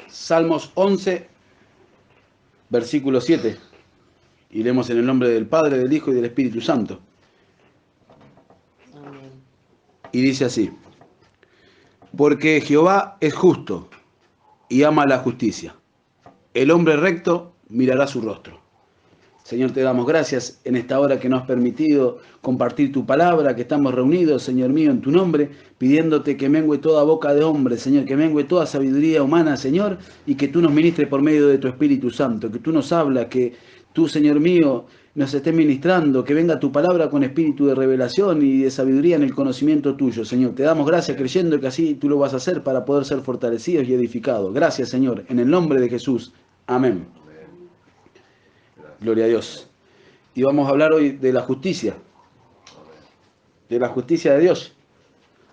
Salmos 11, versículo 7. Y leemos en el nombre del Padre, del Hijo y del Espíritu Santo. Amén. Y dice así: porque Jehová es justo y ama la justicia. El hombre recto mirará su rostro. Señor, te damos gracias en esta hora que nos has permitido compartir tu palabra, que estamos reunidos, Señor mío, en tu nombre, pidiéndote que mengue toda boca de hombre, Señor, que mengue toda sabiduría humana, Señor, y que tú nos ministres por medio de tu Espíritu Santo, que tú nos hablas, que tú, Señor mío, nos estés ministrando, que venga tu palabra con espíritu de revelación y de sabiduría en el conocimiento tuyo, Señor. Te damos gracias creyendo que así tú lo vas a hacer para poder ser fortalecidos y edificados. Gracias, Señor, en el nombre de Jesús. Amén. Gloria a Dios. Y vamos a hablar hoy de la justicia de Dios,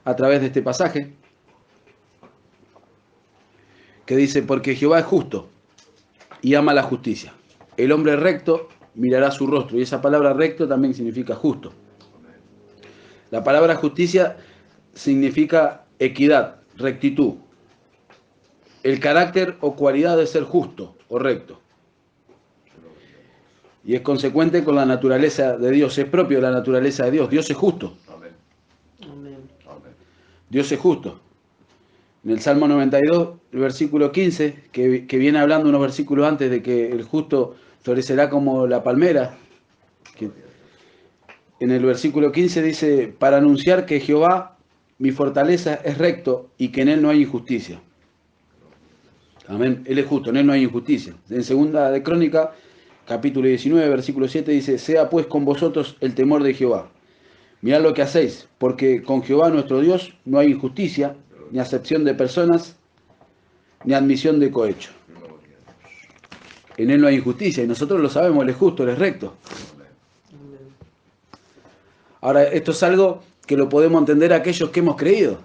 a través de este pasaje, que dice, porque Jehová es justo y ama la justicia. El hombre recto mirará su rostro, y esa palabra recto también significa justo. La palabra justicia significa equidad, rectitud, el carácter o cualidad de ser justo o recto. Y es consecuente con la naturaleza de Dios, es propio de la naturaleza de Dios. Dios es justo. Amén. Dios es justo. En el Salmo 92, el versículo 15, que viene hablando unos versículos antes de que el justo florecerá como la palmera, que en el versículo 15 dice, para anunciar que Jehová, mi fortaleza, es recto y que en él no hay injusticia. Amén. Él es justo, en él no hay injusticia. En segunda de Crónica, capítulo 19, versículo 7 dice, sea pues con vosotros el temor de Jehová. Mirad lo que hacéis, porque con Jehová nuestro Dios no hay injusticia, ni acepción de personas, ni admisión de cohecho. En él no hay injusticia, y nosotros lo sabemos, él es justo, él es recto. Amén. Ahora, esto es algo que lo podemos entender aquellos que hemos creído.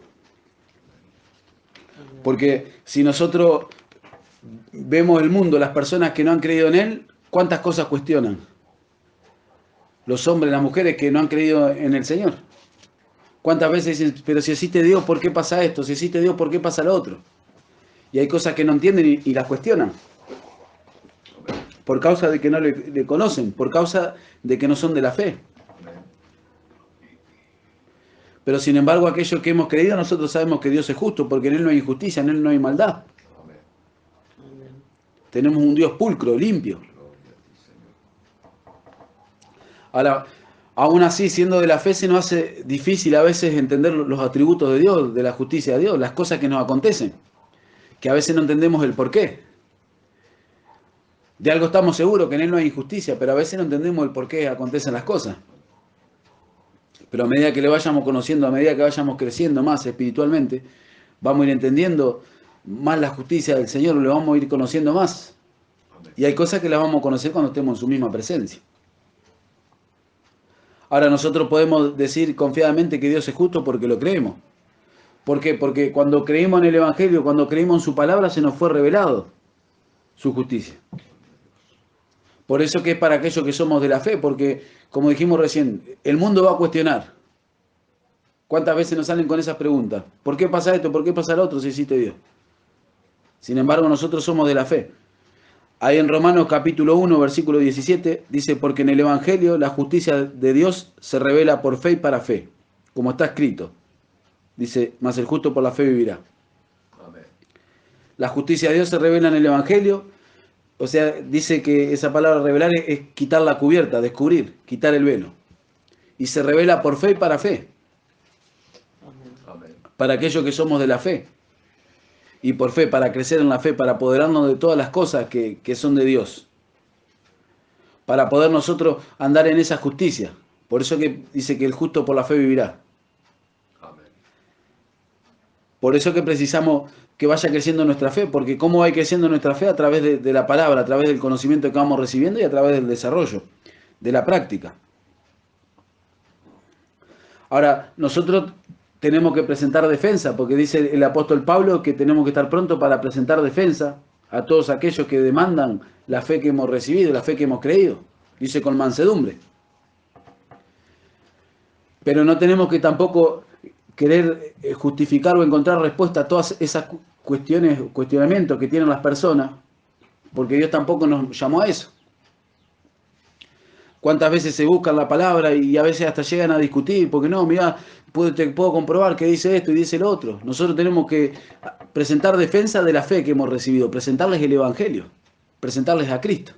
Amén. Porque si nosotros vemos el mundo, las personas que no han creído en él, ¿cuántas cosas cuestionan? Los hombres, las mujeres que no han creído en el Señor. ¿Cuántas veces dicen, pero si existe Dios, ¿por qué pasa esto? Si existe Dios, ¿por qué pasa lo otro? Y hay cosas que no entienden y las cuestionan. Por causa de que no le conocen, por causa de que no son de la fe. Pero sin embargo, aquellos que hemos creído, nosotros sabemos que Dios es justo, porque en él no hay injusticia, en él no hay maldad. Amén. Tenemos un Dios pulcro, limpio. Ahora, aún así, siendo de la fe, se nos hace difícil a veces entender los atributos de Dios, de la justicia de Dios, las cosas que nos acontecen, que a veces no entendemos el porqué. De algo estamos seguros, que en él no hay injusticia, pero a veces no entendemos el por qué acontecen las cosas. Pero a medida que le vayamos conociendo, a medida que vayamos creciendo más espiritualmente, vamos a ir entendiendo más la justicia del Señor, le vamos a ir conociendo más. Y hay cosas que las vamos a conocer cuando estemos en su misma presencia. Ahora nosotros podemos decir confiadamente que Dios es justo porque lo creemos. ¿Por qué? Porque cuando creímos en el Evangelio, cuando creímos en su palabra, se nos fue revelado su justicia. Por eso que es para aquellos que somos de la fe, porque como dijimos recién, el mundo va a cuestionar. ¿Cuántas veces nos salen con esas preguntas? ¿Por qué pasa esto? ¿Por qué pasa lo otro si existe Dios? Sin embargo, nosotros somos de la fe. Ahí en Romanos capítulo 1, versículo 17, dice, porque en el Evangelio la justicia de Dios se revela por fe y para fe, como está escrito. Dice, mas el justo por la fe vivirá. Amén. La justicia de Dios se revela en el Evangelio, o sea, dice que esa palabra revelar es quitar la cubierta, descubrir, quitar el velo. Y se revela por fe y para fe, Amén. Amén. para aquellos que somos de la fe. Y por fe, para crecer en la fe, para apoderarnos de todas las cosas que son de Dios. Para poder nosotros andar en esa justicia. Por eso que dice que el justo por la fe vivirá. Amén. Por eso que precisamos que vaya creciendo nuestra fe, porque ¿cómo va creciendo nuestra fe? A través de la palabra, a través del conocimiento que vamos recibiendo y a través del desarrollo, de la práctica. Ahora, nosotros tenemos que presentar defensa, porque dice el apóstol Pablo que tenemos que estar pronto para presentar defensa a todos aquellos que demandan la fe que hemos recibido, la fe que hemos creído. Dice con mansedumbre. Pero no tenemos que tampoco querer justificar o encontrar respuesta a todas esas cuestionamientos que tienen las personas, porque Dios tampoco nos llamó a eso. ¿Cuántas veces se buscan la palabra y a veces hasta llegan a discutir? Porque no, mira, te puedo comprobar que dice esto y dice lo otro. Nosotros tenemos que presentar defensa de la fe que hemos recibido, presentarles el Evangelio, presentarles a Cristo.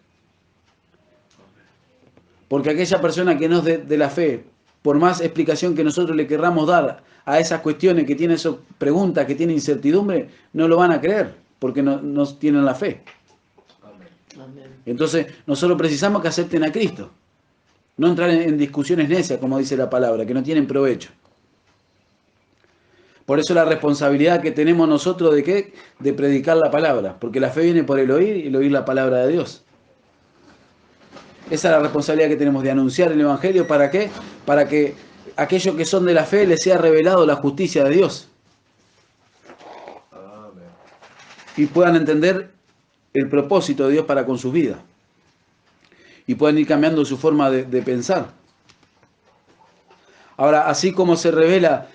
Porque aquella persona que no es de la fe, por más explicación que nosotros le querramos dar a esas cuestiones que tiene esas preguntas, que tiene incertidumbre, no lo van a creer, porque no tienen la fe. Amén. Entonces, nosotros precisamos que acepten a Cristo. No entrar en discusiones necias, como dice la palabra, que no tienen provecho. Por eso la responsabilidad que tenemos nosotros de ¿qué? De predicar la palabra. Porque la fe viene por el oír y el oír la palabra de Dios. Esa es la responsabilidad que tenemos de anunciar el Evangelio. ¿Para qué? Para que aquellos que son de la fe les sea revelado la justicia de Dios. Amén. Y puedan entender el propósito de Dios para con sus vidas. Y puedan ir cambiando su forma de pensar. Ahora, así como se revela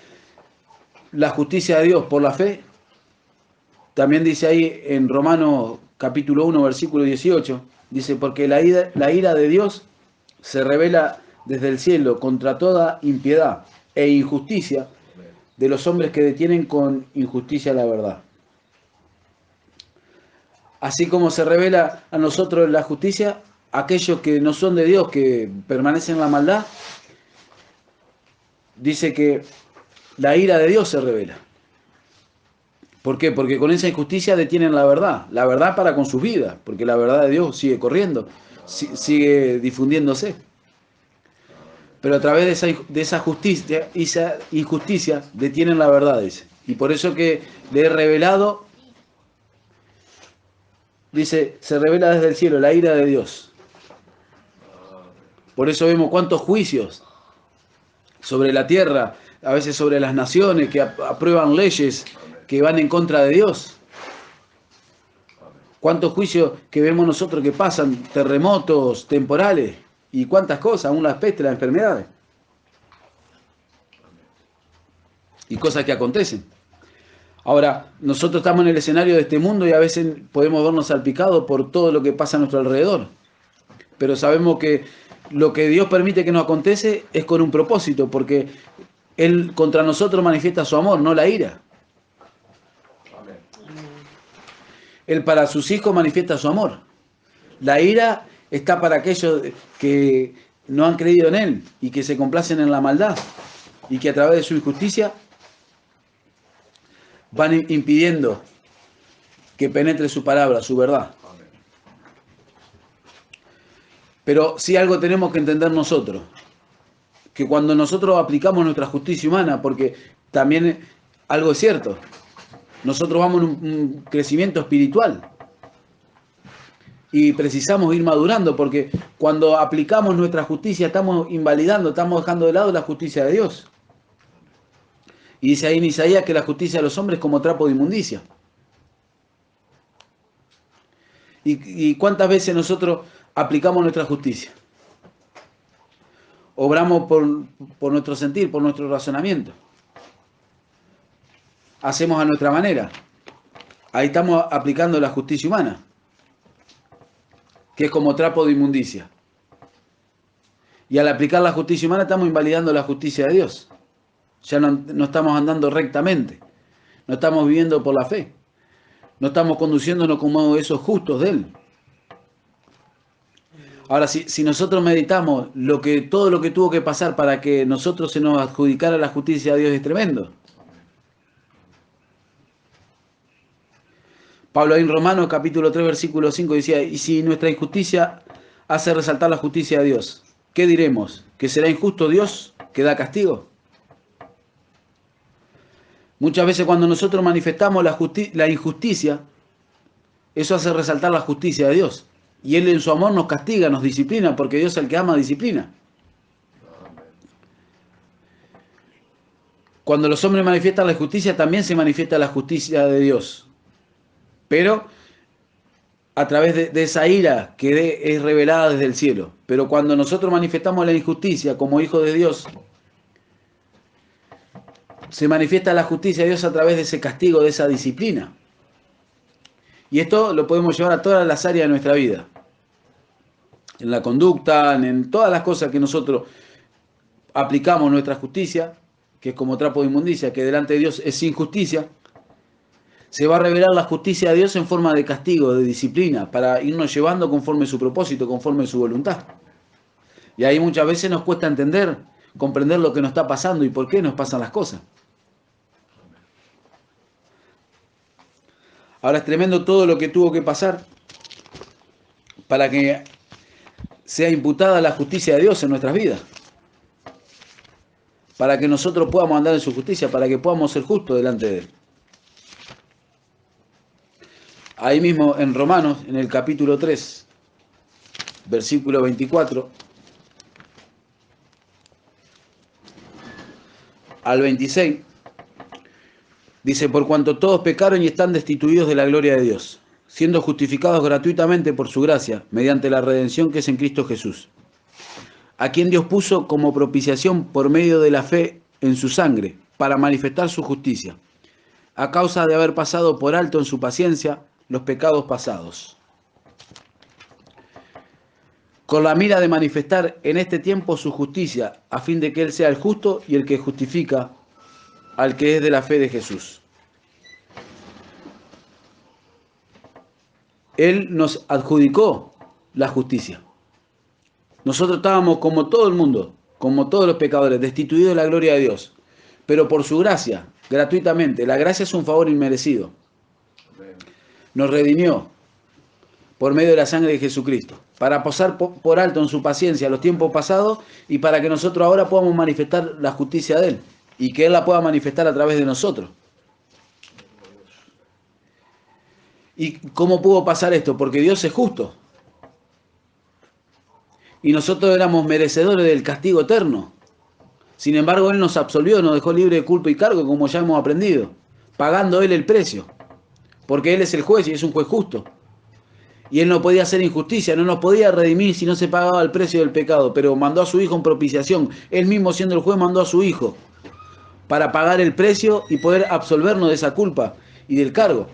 la justicia de Dios por la fe, también dice ahí en Romanos capítulo 1, versículo 18, dice, porque la ira de Dios se revela desde el cielo contra toda impiedad e injusticia de los hombres que detienen con injusticia la verdad. Así como se revela a nosotros la justicia, aquellos que no son de Dios, que permanecen en la maldad, dice que la ira de Dios se revela. ¿Por qué? Porque con esa injusticia detienen la verdad para con sus vidas, porque la verdad de Dios sigue corriendo, sigue difundiéndose. Pero a través de esa justicia, esa injusticia, detienen la verdad, dice. Y por eso que le he revelado, dice, se revela desde el cielo la ira de Dios. Por eso vemos cuántos juicios sobre la tierra, a veces sobre las naciones que aprueban leyes que van en contra de Dios. Cuántos juicios que vemos nosotros que pasan, terremotos, temporales y cuántas cosas, aún las pestes, las enfermedades. Y cosas que acontecen. Ahora, nosotros estamos en el escenario de este mundo y a veces podemos vernos salpicados por todo lo que pasa a nuestro alrededor. Pero sabemos que lo que Dios permite que nos acontece es con un propósito, porque Él contra nosotros manifiesta su amor, no la ira. Amén. Él para sus hijos manifiesta su amor. La ira está para aquellos que no han creído en Él y que se complacen en la maldad y que a través de su injusticia van impidiendo que penetre su palabra, su verdad. Amén. Pero sí algo tenemos que entender nosotros, que cuando nosotros aplicamos nuestra justicia humana, porque también algo es cierto, nosotros vamos en un crecimiento espiritual y precisamos ir madurando, porque cuando aplicamos nuestra justicia estamos invalidando, estamos dejando de lado la justicia de Dios. Y dice ahí en Isaías que la justicia de los hombres es como trapo de inmundicia. ¿Y cuántas veces nosotros aplicamos nuestra justicia? Obramos por nuestro sentir, por nuestro razonamiento. Hacemos a nuestra manera. Ahí estamos aplicando la justicia humana, que es como trapo de inmundicia. Y al aplicar la justicia humana estamos invalidando la justicia de Dios. Ya no estamos andando rectamente. No estamos viviendo por la fe. No estamos conduciéndonos como esos justos de Él. Ahora, si nosotros meditamos todo lo que tuvo que pasar para que nosotros se nos adjudicara la justicia de Dios, es tremendo. Pablo ahí en Romanos capítulo 3 versículo 5 decía, y si nuestra injusticia hace resaltar la justicia de Dios, ¿qué diremos? ¿Que será injusto Dios que da castigo? Muchas veces cuando nosotros manifestamos la injusticia, eso hace resaltar la justicia de Dios. Y Él en su amor nos castiga, nos disciplina, porque Dios al que ama disciplina. Cuando los hombres manifiestan la justicia, también se manifiesta la justicia de Dios. Pero a través de esa ira que es revelada desde el cielo. Pero cuando nosotros manifestamos la injusticia como hijos de Dios, se manifiesta la justicia de Dios a través de ese castigo, de esa disciplina. Y esto lo podemos llevar a todas las áreas de nuestra vida. En la conducta, en todas las cosas que nosotros aplicamos nuestra justicia, que es como trapo de inmundicia, que delante de Dios es injusticia, se va a revelar la justicia de Dios en forma de castigo, de disciplina, para irnos llevando conforme su propósito, conforme su voluntad. Y ahí muchas veces nos cuesta entender, comprender lo que nos está pasando y por qué nos pasan las cosas. Ahora es tremendo todo lo que tuvo que pasar para que sea imputada la justicia de Dios en nuestras vidas. Para que nosotros podamos andar en su justicia, para que podamos ser justos delante de Él. Ahí mismo en Romanos, en el capítulo 3, versículo 24 al 26, dice: por cuanto todos pecaron y están destituidos de la gloria de Dios, siendo justificados gratuitamente por su gracia, mediante la redención que es en Cristo Jesús, a quien Dios puso como propiciación por medio de la fe en su sangre, para manifestar su justicia, a causa de haber pasado por alto en su paciencia los pecados pasados, con la mira de manifestar en este tiempo su justicia, a fin de que Él sea el justo y el que justifica al que es de la fe de Jesús. Él nos adjudicó la justicia. Nosotros estábamos como todo el mundo, como todos los pecadores, destituidos de la gloria de Dios, pero por su gracia, gratuitamente. La gracia es un favor inmerecido. Nos redimió por medio de la sangre de Jesucristo, para pasar por alto en su paciencia los tiempos pasados y para que nosotros ahora podamos manifestar la justicia de Él y que Él la pueda manifestar a través de nosotros. ¿Y cómo pudo pasar esto? Porque Dios es justo. Y nosotros éramos merecedores del castigo eterno. Sin embargo, Él nos absolvió, nos dejó libre de culpa y cargo, como ya hemos aprendido, pagando Él el precio. Porque Él es el juez y es un juez justo. Y Él no podía hacer injusticia, no nos podía redimir si no se pagaba el precio del pecado, pero mandó a su Hijo en propiciación. Él mismo, siendo el juez, mandó a su Hijo para pagar el precio y poder absolvernos de esa culpa y del cargo.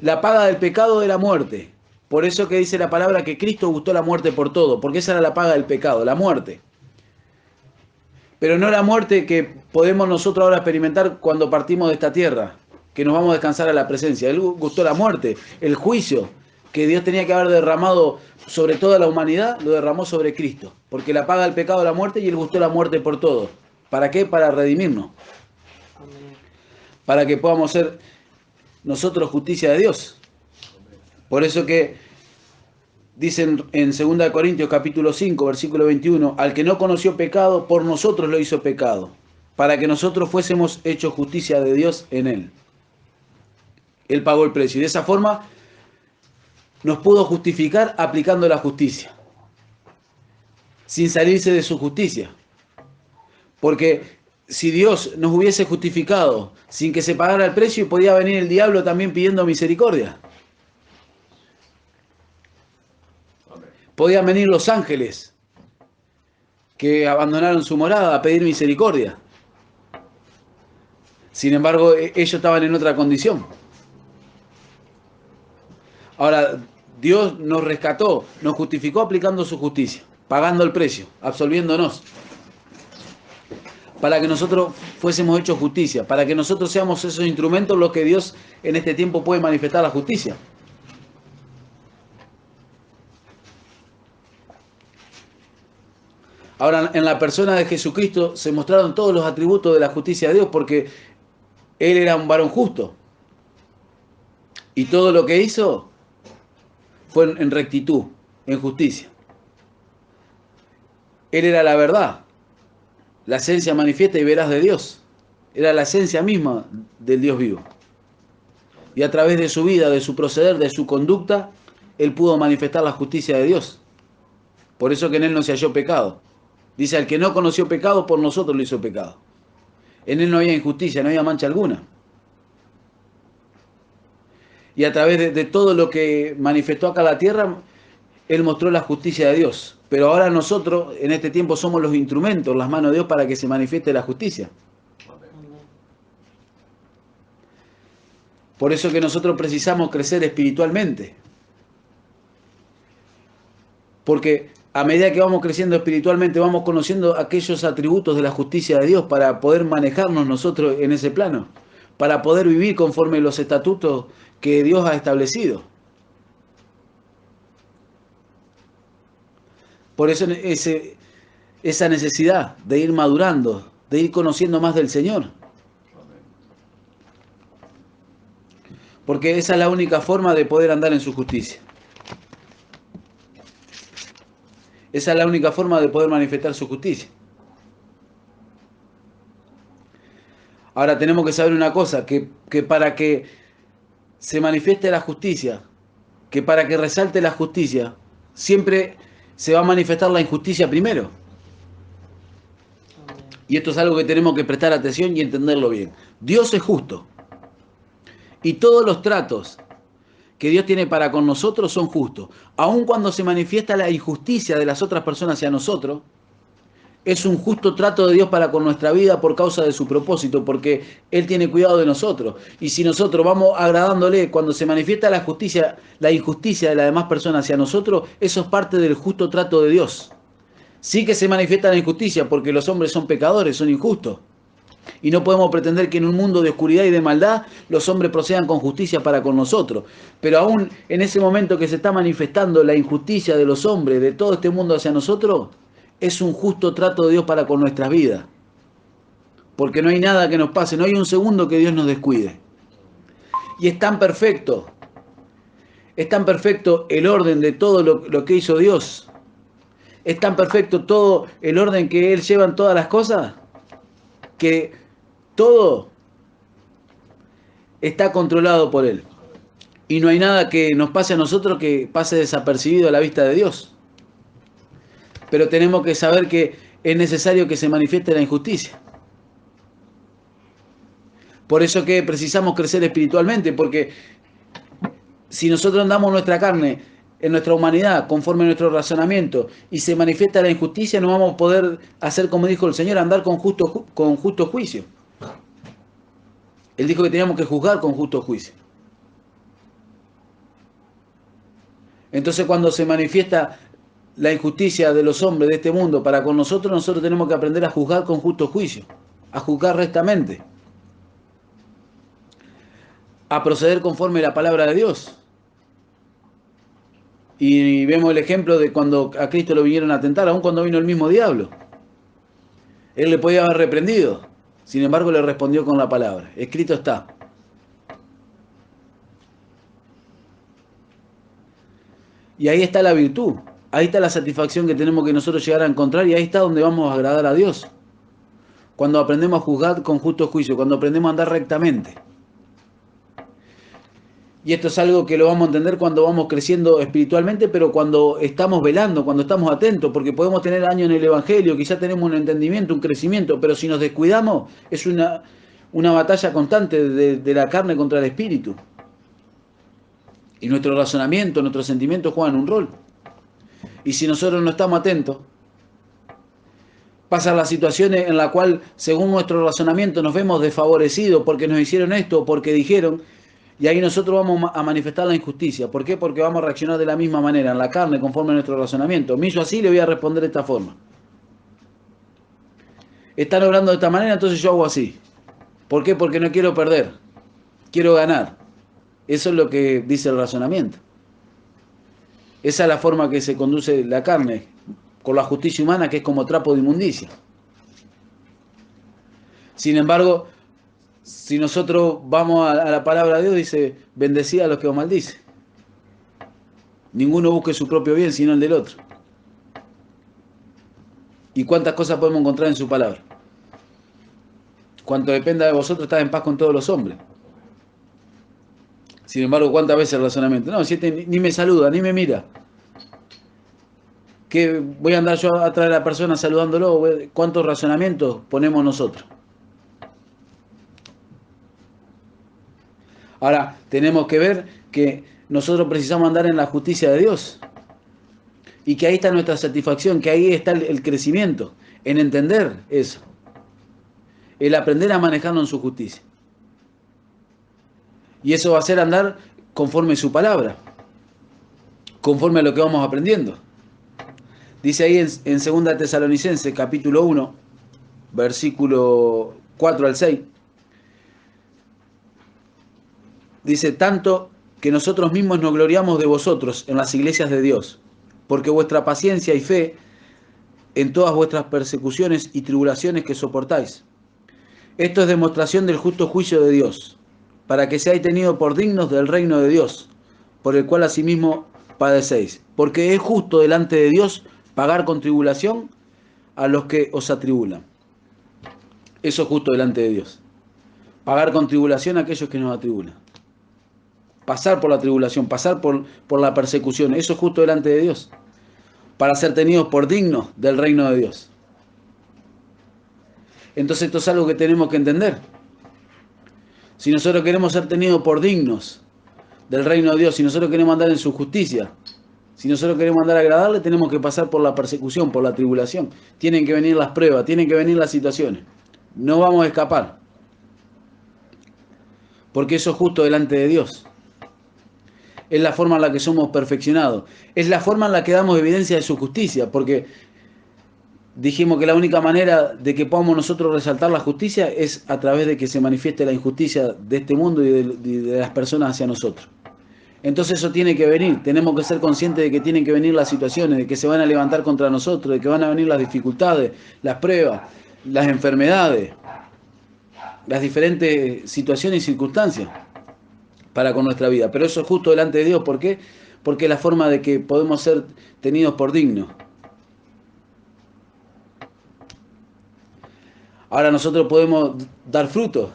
La paga del pecado era muerte. Por eso que dice la palabra que Cristo gustó la muerte por todo, porque esa era la paga del pecado, la muerte. Pero no la muerte que podemos nosotros ahora experimentar cuando partimos de esta tierra, que nos vamos a descansar a la presencia. Él gustó la muerte, el juicio que Dios tenía que haber derramado sobre toda la humanidad, lo derramó sobre Cristo. Porque la paga del pecado la muerte y Él gustó la muerte por todo. ¿Para qué? Para redimirnos. Para que podamos ser nosotros justicia de Dios. Por eso que dicen en 2 Corintios capítulo 5, versículo 21, al que no conoció pecado, por nosotros lo hizo pecado, para que nosotros fuésemos hechos justicia de Dios en Él. Él pagó el precio y de esa forma nos pudo justificar aplicando la justicia, sin salirse de su justicia. Porque si Dios nos hubiese justificado sin que se pagara el precio, podía venir el diablo también pidiendo misericordia. Podían venir los ángeles que abandonaron su morada a pedir misericordia. Sin embargo, ellos estaban en otra condición. Ahora, Dios nos rescató, nos justificó aplicando su justicia, pagando el precio, absolviéndonos, para que nosotros fuésemos hechos justicia, para que nosotros seamos esos instrumentos los que Dios en este tiempo puede manifestar la justicia. Ahora, en la persona de Jesucristo se mostraron todos los atributos de la justicia de Dios, porque Él era un varón justo. Y todo lo que hizo fue en rectitud, en justicia. Él era la verdad, la esencia manifiesta y veraz de Dios. Era la esencia misma del Dios vivo. Y a través de su vida, de su proceder, de su conducta, Él pudo manifestar la justicia de Dios. Por eso que en Él no se halló pecado. Dice, al que no conoció pecado, por nosotros lo hizo pecado. En Él no había injusticia, no había mancha alguna. Y a través de todo lo que manifestó acá la tierra, Él mostró la justicia de Dios. Pero ahora nosotros, en este tiempo, somos los instrumentos, las manos de Dios para que se manifieste la justicia. Por eso que nosotros precisamos crecer espiritualmente. Porque a medida que vamos creciendo espiritualmente, vamos conociendo aquellos atributos de la justicia de Dios para poder manejarnos nosotros en ese plano, para poder vivir conforme los estatutos que Dios ha establecido. Por eso esa necesidad de ir madurando, de ir conociendo más del Señor. Porque esa es la única forma de poder andar en su justicia. Esa es la única forma de poder manifestar su justicia. Ahora tenemos que saber una cosa, que para que se manifieste la justicia, que para que resalte la justicia, siempre se va a manifestar la injusticia primero. Y esto es algo que tenemos que prestar atención y entenderlo bien. Dios es justo. Y todos los tratos que Dios tiene para con nosotros son justos. Aun cuando se manifiesta la injusticia de las otras personas hacia nosotros, es un justo trato de Dios para con nuestra vida por causa de su propósito, porque Él tiene cuidado de nosotros. Y si nosotros vamos agradándole, cuando se manifiesta la injusticia de las demás personas hacia nosotros, eso es parte del justo trato de Dios. Sí que se manifiesta la injusticia porque los hombres son pecadores, son injustos. Y no podemos pretender que en un mundo de oscuridad y de maldad los hombres procedan con justicia para con nosotros. Pero aún en ese momento que se está manifestando la injusticia de los hombres, de todo este mundo hacia nosotros, es un justo trato de Dios para con nuestras vidas. Porque no hay nada que nos pase, no hay un segundo que Dios nos descuide. Y es tan perfecto el orden de todo lo que hizo Dios. Es tan perfecto todo el orden que Él lleva en todas las cosas, que todo está controlado por Él. Y no hay nada que nos pase a nosotros que pase desapercibido a la vista de Dios. Pero tenemos que saber que es necesario que se manifieste la injusticia. Por eso que precisamos crecer espiritualmente, porque si nosotros andamos nuestra carne, en nuestra humanidad, conforme a nuestro razonamiento, y se manifiesta la injusticia, no vamos a poder hacer como dijo el Señor, andar con justo juicio. Él dijo que teníamos que juzgar con justo juicio. Entonces cuando se manifiesta la injusticia de los hombres de este mundo para con nosotros, nosotros tenemos que aprender a juzgar con justo juicio, a juzgar rectamente, a proceder conforme a la palabra de Dios. Y vemos el ejemplo de cuando a Cristo lo vinieron a tentar, aun cuando vino el mismo diablo. Él le podía haber reprendido, sin embargo le respondió con la palabra. Escrito está. Y ahí está la virtud, ahí está la satisfacción que tenemos que nosotros llegar a encontrar, y ahí está donde vamos a agradar a Dios. Cuando aprendemos a juzgar con justo juicio, cuando aprendemos a andar rectamente. Y esto es algo que lo vamos a entender cuando vamos creciendo espiritualmente, pero cuando estamos velando, cuando estamos atentos, porque podemos tener años en el Evangelio, quizá tenemos un entendimiento, un crecimiento, pero si nos descuidamos, es una batalla constante de la carne contra el espíritu. Y nuestro razonamiento, nuestros sentimientos juegan un rol. Y si nosotros no estamos atentos, pasan las situaciones en las cuales, según nuestro razonamiento, nos vemos desfavorecidos porque nos hicieron esto o porque dijeron. Y ahí nosotros vamos a manifestar la injusticia. ¿Por qué? Porque vamos a reaccionar de la misma manera, en la carne, conforme a nuestro razonamiento. Me hizo así, le voy a responder de esta forma. Están obrando de esta manera, entonces yo hago así. ¿Por qué? Porque no quiero perder. Quiero ganar. Eso es lo que dice el razonamiento. Esa es la forma que se conduce la carne, con la justicia humana, que es como trapo de inmundicia. Sin embargo, si nosotros vamos a la palabra de Dios, dice, bendecid a los que os maldice. Ninguno busque su propio bien, sino el del otro. ¿Y cuántas cosas podemos encontrar en su palabra? Cuanto dependa de vosotros, estad en paz con todos los hombres. Sin embargo, ¿cuántas veces el razonamiento? No, si este ni me saluda, ni me mira. ¿Qué voy a andar yo atrás de la persona saludándolo? ¿Cuántos razonamientos ponemos nosotros? Ahora, tenemos que ver que nosotros precisamos andar en la justicia de Dios. Y que ahí está nuestra satisfacción, que ahí está el crecimiento, en entender eso. El aprender a manejarnos en su justicia. Y eso va a ser andar conforme su palabra, conforme a lo que vamos aprendiendo. Dice ahí en 2 Tesalonicenses, capítulo 1, versículo 4 al 6. Dice, tanto que nosotros mismos nos gloriamos de vosotros en las iglesias de Dios, porque vuestra paciencia y fe en todas vuestras persecuciones y tribulaciones que soportáis. Esto es demostración del justo juicio de Dios, para que seáis tenidos por dignos del reino de Dios, por el cual asimismo padecéis. Porque es justo delante de Dios pagar con tribulación a los que os atribulan. Eso es justo delante de Dios. Pagar con tribulación a aquellos que nos atribulan. Pasar por la tribulación, pasar por la persecución. Eso es justo delante de Dios. Para ser tenidos por dignos del reino de Dios. Entonces esto es algo que tenemos que entender. Si nosotros queremos ser tenidos por dignos del reino de Dios, si nosotros queremos andar en su justicia, si nosotros queremos andar a agradarle, tenemos que pasar por la persecución, por la tribulación. Tienen que venir las pruebas, tienen que venir las situaciones. No vamos a escapar. Porque eso es justo delante de Dios. Es la forma en la que somos perfeccionados. Es la forma en la que damos evidencia de su justicia. Porque dijimos que la única manera de que podamos nosotros resaltar la justicia es a través de que se manifieste la injusticia de este mundo y de las personas hacia nosotros. Entonces eso tiene que venir. Tenemos que ser conscientes de que tienen que venir las situaciones, de que se van a levantar contra nosotros, de que van a venir las dificultades, las pruebas, las enfermedades, las diferentes situaciones y circunstancias para con nuestra vida. Pero eso es justo delante de Dios. ¿Por qué? Porque es la forma de que podemos ser tenidos por dignos. Ahora nosotros podemos dar frutos.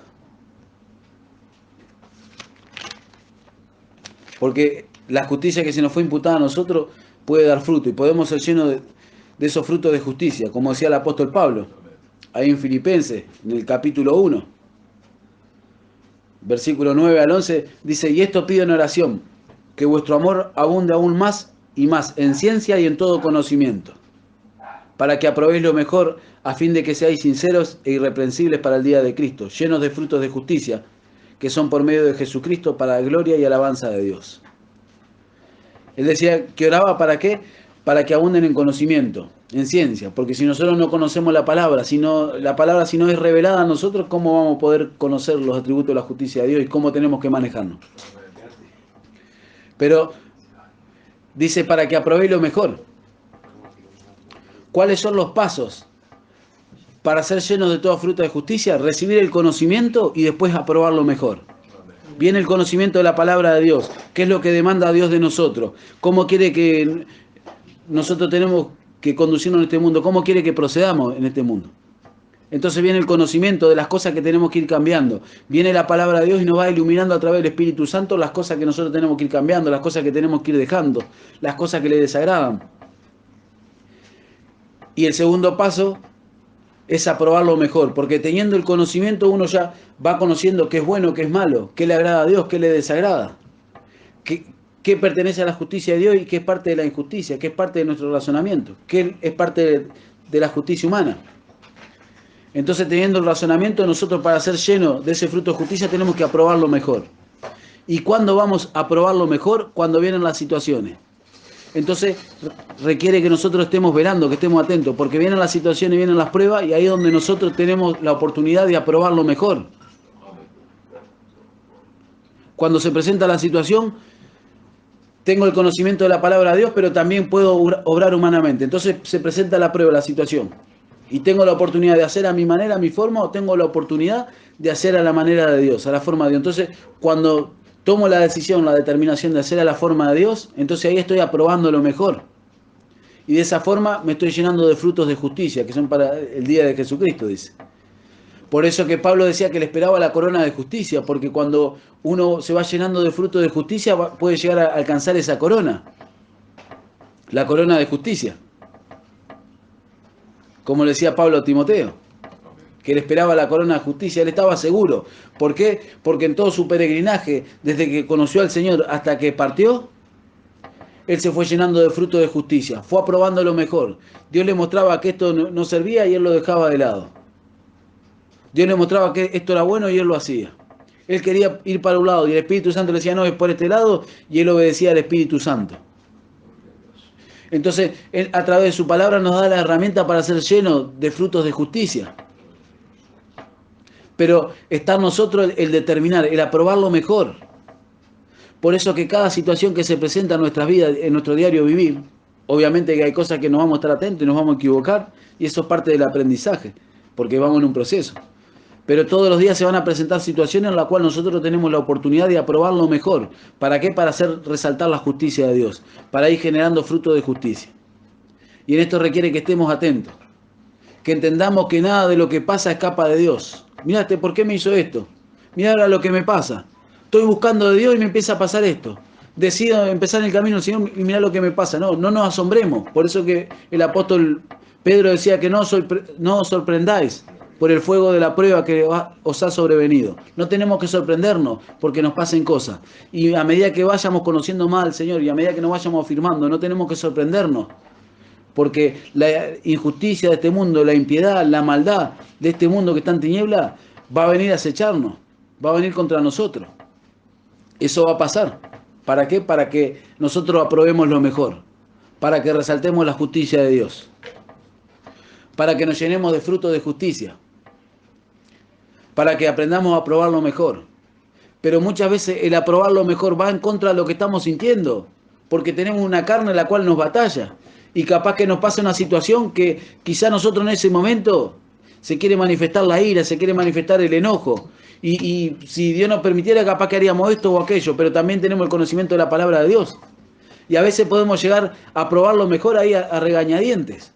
Porque la justicia que se nos fue imputada a nosotros puede dar fruto. Y podemos ser llenos de esos frutos de justicia. Como decía el apóstol Pablo, ahí en Filipenses, en el capítulo 1. Versículo 9 al 11, dice, y esto pido en oración, que vuestro amor abunde aún más y más en ciencia y en todo conocimiento, para que aprobéis lo mejor, a fin de que seáis sinceros e irreprensibles para el día de Cristo, llenos de frutos de justicia, que son por medio de Jesucristo para la gloria y alabanza de Dios. Él decía que oraba ¿para qué? Para que abunden en conocimiento, en ciencia, porque si nosotros no conocemos la palabra si no es revelada a nosotros, ¿cómo vamos a poder conocer los atributos de la justicia de Dios y cómo tenemos que manejarnos? Pero dice para que aprobéis lo mejor. ¿Cuáles son los pasos para ser llenos de toda fruta de justicia? Recibir el conocimiento y después aprobar lo mejor. Viene el conocimiento de la palabra de Dios. ¿Qué es lo que demanda Dios de nosotros? ¿Cómo quiere que nosotros tenemos que conducirnos en este mundo? ¿Cómo quiere que procedamos en este mundo? Entonces viene el conocimiento de las cosas que tenemos que ir cambiando. Viene la palabra de Dios y nos va iluminando a través del Espíritu Santo las cosas que nosotros tenemos que ir cambiando, las cosas que tenemos que ir dejando, las cosas que le desagradan. Y el segundo paso es aprobar lo mejor, porque teniendo el conocimiento uno ya va conociendo qué es bueno, qué es malo, qué le agrada a Dios, qué le desagrada, qué pertenece a la justicia de Dios y qué es parte de la injusticia, qué es parte de nuestro razonamiento, qué es parte de la justicia humana. Entonces, teniendo el razonamiento, nosotros para ser llenos de ese fruto de justicia tenemos que aprobar lo mejor. ¿Y cuándo vamos a aprobar lo mejor? Cuando vienen las situaciones. Entonces requiere que nosotros estemos velando, que estemos atentos, porque vienen las situaciones, vienen las pruebas, y ahí es donde nosotros tenemos la oportunidad de aprobar lo mejor. Cuando se presenta la situación, tengo el conocimiento de la palabra de Dios, pero también puedo obrar humanamente. Entonces se presenta la prueba, la situación, y tengo la oportunidad de hacer a mi manera, a mi forma, o tengo la oportunidad de hacer a la manera de Dios, a la forma de Dios. Entonces, cuando tomo la decisión, la determinación de hacer a la forma de Dios, entonces ahí estoy aprobando lo mejor. Y de esa forma me estoy llenando de frutos de justicia, que son para el día de Jesucristo, dice. Por eso que Pablo decía que le esperaba la corona de justicia, porque cuando uno se va llenando de frutos de justicia, puede llegar a alcanzar esa corona. La corona de justicia. Como le decía Pablo a Timoteo, que él esperaba la corona de justicia, él estaba seguro. ¿Por qué? Porque en todo su peregrinaje, desde que conoció al Señor hasta que partió, él se fue llenando de fruto de justicia, fue aprobando lo mejor. Dios le mostraba que esto no servía y él lo dejaba de lado. Dios le mostraba que esto era bueno y él lo hacía. Él quería ir para un lado y el Espíritu Santo le decía, no, es por este lado, y él obedecía al Espíritu Santo. Entonces, Él a través de su palabra nos da la herramienta para ser llenos de frutos de justicia. Pero está en nosotros el determinar, el aprobar lo mejor. Por eso que cada situación que se presenta en nuestras vidas, en nuestro diario vivir, obviamente que hay cosas que nos vamos a estar atentos y nos vamos a equivocar, y eso es parte del aprendizaje, porque vamos en un proceso. Pero todos los días se van a presentar situaciones en las cuales nosotros tenemos la oportunidad de aprobar lo mejor. ¿Para qué? Para hacer resaltar la justicia de Dios, para ir generando frutos de justicia. Y en esto requiere que estemos atentos, que entendamos que nada de lo que pasa escapa de Dios. Mirá, ¿por qué me hizo esto? Mirá ahora lo que me pasa. Estoy buscando de Dios y me empieza a pasar esto. Decido empezar en el camino del Señor y mirá lo que me pasa. No nos asombremos. Por eso que el apóstol Pedro decía que no os sorprendáis por el fuego de la prueba que os ha sobrevenido. No tenemos que sorprendernos porque nos pasen cosas. Y a medida que vayamos conociendo más al Señor y a medida que nos vayamos afirmando, no tenemos que sorprendernos. Porque la injusticia de este mundo, la impiedad, la maldad de este mundo que está en tiniebla, va a venir a acecharnos, va a venir contra nosotros. Eso va a pasar. ¿Para qué? Para que nosotros aprobemos lo mejor, para que resaltemos la justicia de Dios, para que nos llenemos de frutos de justicia, para que aprendamos a aprobar lo mejor. Pero muchas veces el aprobar lo mejor va en contra de lo que estamos sintiendo, porque tenemos una carne en la cual nos batalla. Y capaz que nos pasa una situación que quizá nosotros en ese momento se quiere manifestar la ira, se quiere manifestar el enojo. Y si Dios nos permitiera, capaz que haríamos esto o aquello, pero también tenemos el conocimiento de la palabra de Dios. Y a veces podemos llegar a probar lo mejor ahí a regañadientes.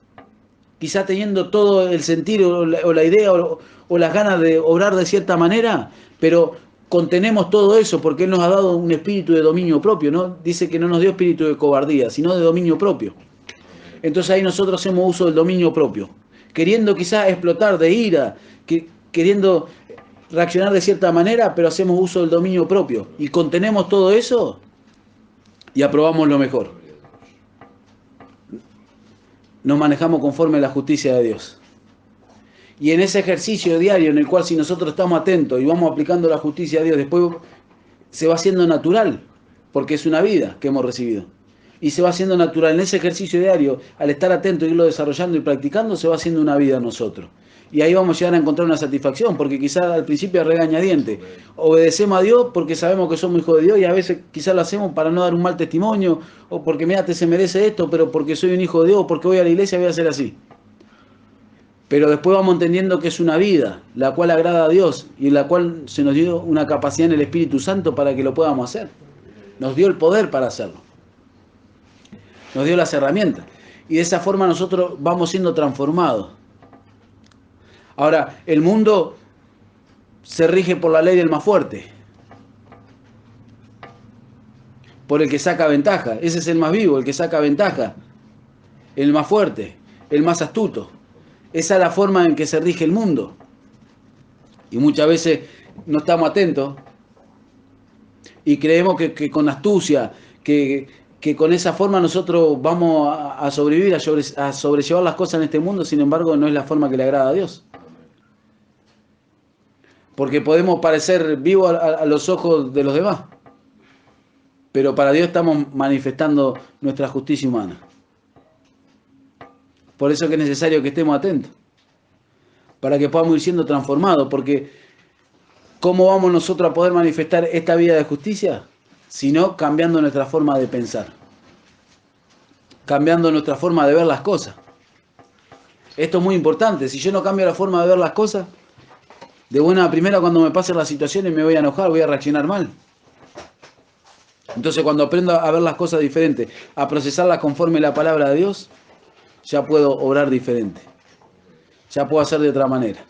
Quizá teniendo todo el sentido o la idea o las ganas de obrar de cierta manera, pero contenemos todo eso porque Él nos ha dado un espíritu de dominio propio, ¿no? Dice que no nos dio espíritu de cobardía, sino de dominio propio. Entonces ahí nosotros hacemos uso del dominio propio, queriendo quizás explotar de ira, queriendo reaccionar de cierta manera, pero hacemos uso del dominio propio y contenemos todo eso y aprobamos lo mejor. Nos manejamos conforme a la justicia de Dios. Y en ese ejercicio diario en el cual si nosotros estamos atentos y vamos aplicando la justicia de Dios, después se va haciendo natural, porque es una vida que hemos recibido. Y se va haciendo natural. En ese ejercicio diario, al estar atento y irlo desarrollando y practicando, se va haciendo una vida a nosotros. Y ahí vamos a llegar a encontrar una satisfacción, porque quizás al principio es regañadiente. Obedecemos a Dios porque sabemos que somos hijos de Dios y a veces quizás lo hacemos para no dar un mal testimonio, o porque mira, se merece esto, pero porque soy un hijo de Dios, porque voy a la iglesia voy a ser así. Pero después vamos entendiendo que es una vida, la cual agrada a Dios y en la cual se nos dio una capacidad en el Espíritu Santo para que lo podamos hacer. Nos dio el poder para hacerlo. Nos dio las herramientas. Y de esa forma nosotros vamos siendo transformados. Ahora, el mundo se rige por la ley del más fuerte. Por el que saca ventaja. Ese es el más vivo, el que saca ventaja. El más fuerte, el más astuto. Esa es la forma en que se rige el mundo. Y muchas veces no estamos atentos. Y creemos que con astucia, que con esa forma nosotros vamos a sobrevivir, a sobrellevar las cosas en este mundo, sin embargo no es la forma que le agrada a Dios. Porque podemos parecer vivos a los ojos de los demás, pero para Dios estamos manifestando nuestra justicia humana. Por eso que es necesario que estemos atentos, para que podamos ir siendo transformados, porque ¿cómo vamos nosotros a poder manifestar esta vida de justicia? Sino cambiando nuestra forma de pensar, cambiando nuestra forma de ver las cosas. Esto es muy importante. Si yo no cambio la forma de ver las cosas, de buena a primera cuando me pasen las situaciones me voy a enojar, voy a reaccionar mal. Entonces cuando aprendo a ver las cosas diferentes, a procesarlas conforme a la palabra de Dios, ya puedo obrar diferente, ya puedo hacer de otra manera.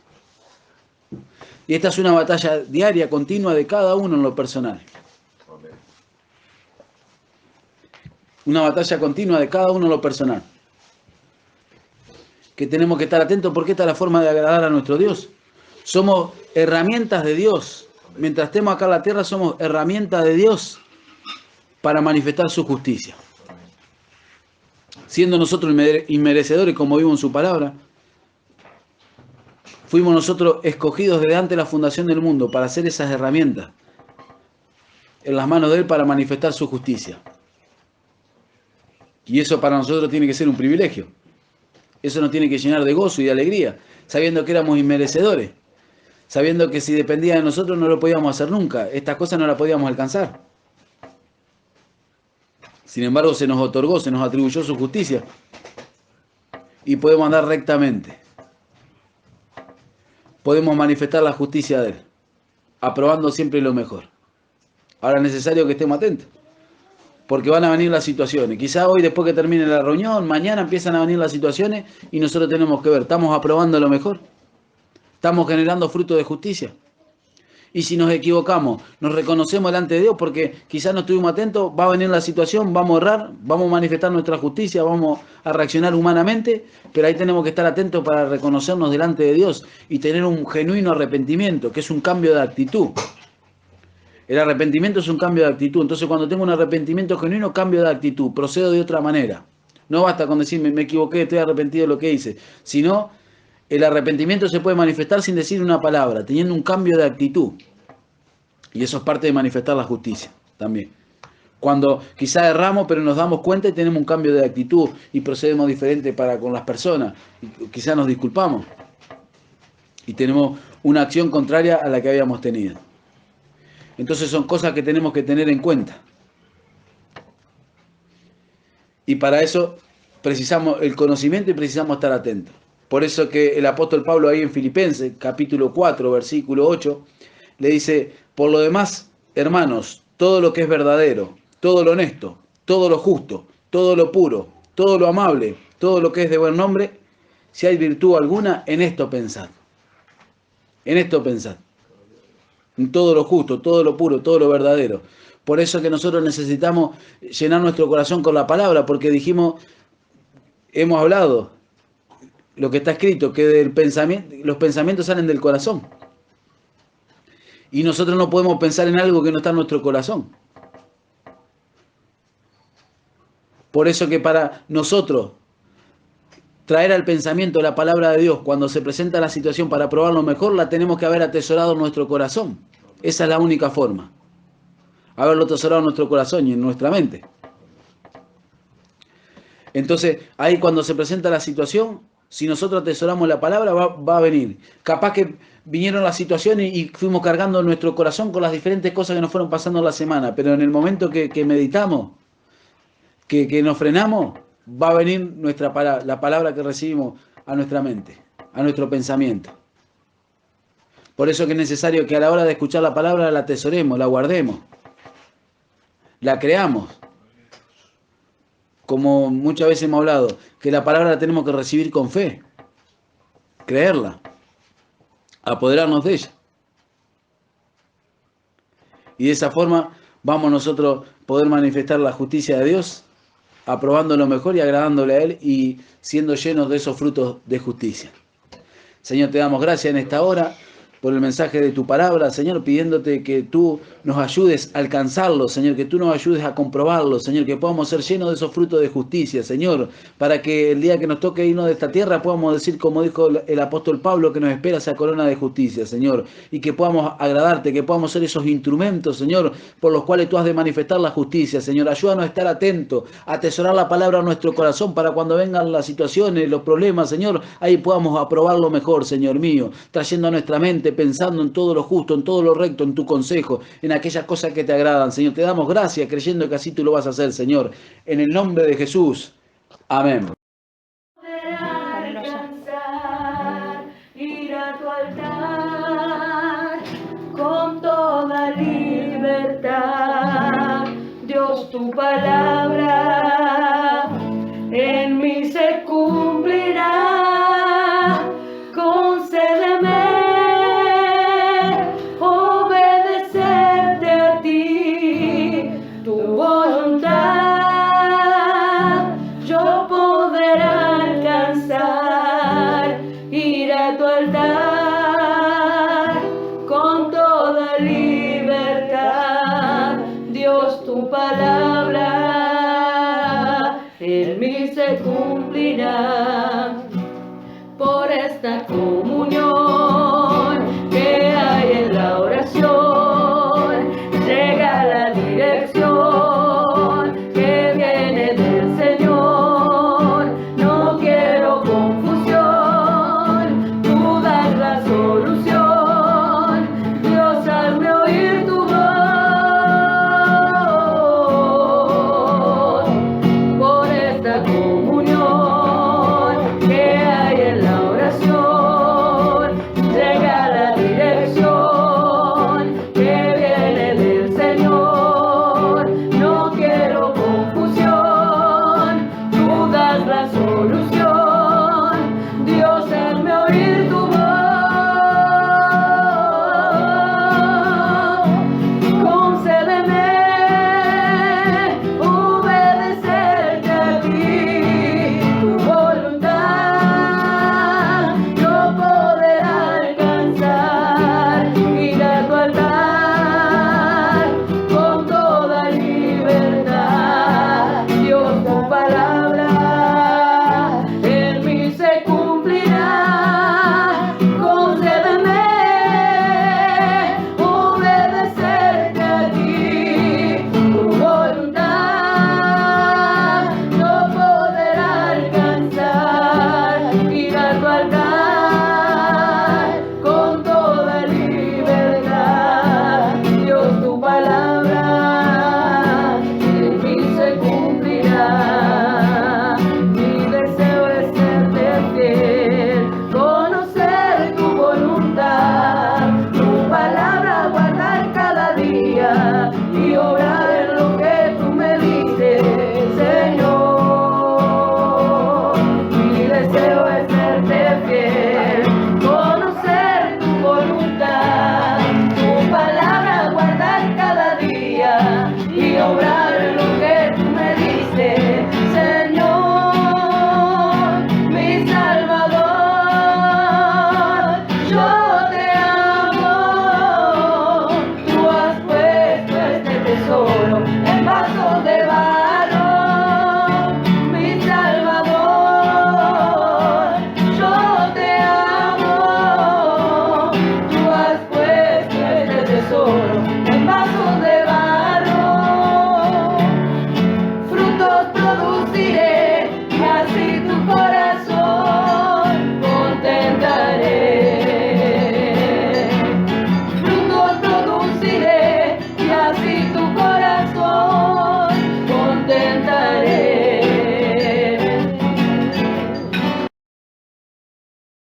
Y esta es una batalla diaria, continua de cada uno en lo personal. Una batalla continua de cada uno en lo personal. Que tenemos que estar atentos porque esta es la forma de agradar a nuestro Dios. Somos herramientas de Dios. Mientras estemos acá en la tierra somos herramientas de Dios para manifestar su justicia. Siendo nosotros inmerecedores como vivo en su palabra, Fuimos nosotros escogidos desde antes de la fundación del mundo para hacer esas herramientas en las manos de Él para manifestar su justicia. Y eso para nosotros tiene que ser un privilegio. Eso nos tiene que llenar de gozo y de alegría, sabiendo que éramos inmerecedores, sabiendo que si dependía de nosotros no lo podíamos hacer nunca. Estas cosas no las podíamos alcanzar. Sin embargo, se nos otorgó, se nos atribuyó su justicia y podemos andar rectamente. Podemos manifestar la justicia de Él, aprobando siempre lo mejor. Ahora es necesario que estemos atentos, porque van a venir las situaciones. Quizá hoy, después que termine la reunión, mañana empiezan a venir las situaciones y nosotros tenemos que ver, ¿estamos aprobando lo mejor? ¿Estamos generando fruto de justicia? Y si nos equivocamos, nos reconocemos delante de Dios porque quizás no estuvimos atentos, va a venir la situación, vamos a errar, vamos a manifestar nuestra justicia, vamos a reaccionar humanamente, pero ahí tenemos que estar atentos para reconocernos delante de Dios y tener un genuino arrepentimiento, que es un cambio de actitud. El arrepentimiento es un cambio de actitud, entonces cuando tengo un arrepentimiento genuino, cambio de actitud, procedo de otra manera. No basta con decir me equivoqué, estoy arrepentido de lo que hice, sino el arrepentimiento se puede manifestar sin decir una palabra, teniendo un cambio de actitud. Y eso es parte de manifestar la justicia también. Cuando quizá erramos, pero nos damos cuenta y tenemos un cambio de actitud y procedemos diferente para con las personas. Y quizá nos disculpamos y tenemos una acción contraria a la que habíamos tenido. Entonces son cosas que tenemos que tener en cuenta. Y para eso precisamos el conocimiento y precisamos estar atentos. Por eso que el apóstol Pablo ahí en Filipenses, capítulo 4, versículo 8, le dice, por lo demás, hermanos, todo lo que es verdadero, todo lo honesto, todo lo justo, todo lo puro, todo lo amable, todo lo que es de buen nombre, si hay virtud alguna, en esto pensad. En esto pensad. En todo lo justo, todo lo puro, todo lo verdadero. Por eso es que nosotros necesitamos llenar nuestro corazón con la palabra, porque dijimos, hemos hablado, lo que está escrito, que del pensamiento, los pensamientos salen del corazón. Y nosotros no podemos pensar en algo que no está en nuestro corazón. Por eso que para nosotros traer al pensamiento la palabra de Dios cuando se presenta la situación para probarlo mejor, la tenemos que haber atesorado en nuestro corazón. Esa es la única forma. Haberlo atesorado en nuestro corazón y en nuestra mente. Entonces, ahí cuando se presenta la situación, si nosotros atesoramos la palabra, va a venir. Capaz que vinieron las situaciones y fuimos cargando nuestro corazón con las diferentes cosas que nos fueron pasando en la semana. Pero en el momento que meditamos, que nos frenamos, va a venir la palabra que recibimos a nuestra mente, a nuestro pensamiento. Por eso que es necesario que a la hora de escuchar la palabra la atesoremos, la guardemos, la creamos. Como muchas veces hemos hablado, que la palabra la tenemos que recibir con fe, creerla, apoderarnos de ella. Y de esa forma vamos nosotros a poder manifestar la justicia de Dios, aprobando lo mejor y agradándole a Él y siendo llenos de esos frutos de justicia. Señor, te damos gracias en esta hora por el mensaje de tu palabra, Señor, pidiéndote que tú nos ayudes a alcanzarlo, Señor, que tú nos ayudes a comprobarlo, Señor, que podamos ser llenos de esos frutos de justicia, Señor, para que el día que nos toque irnos de esta tierra podamos decir, como dijo el apóstol Pablo, que nos espera esa corona de justicia, Señor, y que podamos agradarte, que podamos ser esos instrumentos, Señor, por los cuales tú has de manifestar la justicia, Señor. Ayúdanos a estar atentos, a atesorar la palabra en nuestro corazón para cuando vengan las situaciones, los problemas, Señor, ahí podamos aprobarlo mejor, Señor mío, trayendo a nuestra mente, pensando en todo lo justo, en todo lo recto, en tu consejo, en aquellas cosas que te agradan, Señor. Te damos gracias creyendo que así tú lo vas a hacer, Señor. En el nombre de Jesús. Amén. Ir a tu altar con toda libertad, Dios, tu palabra.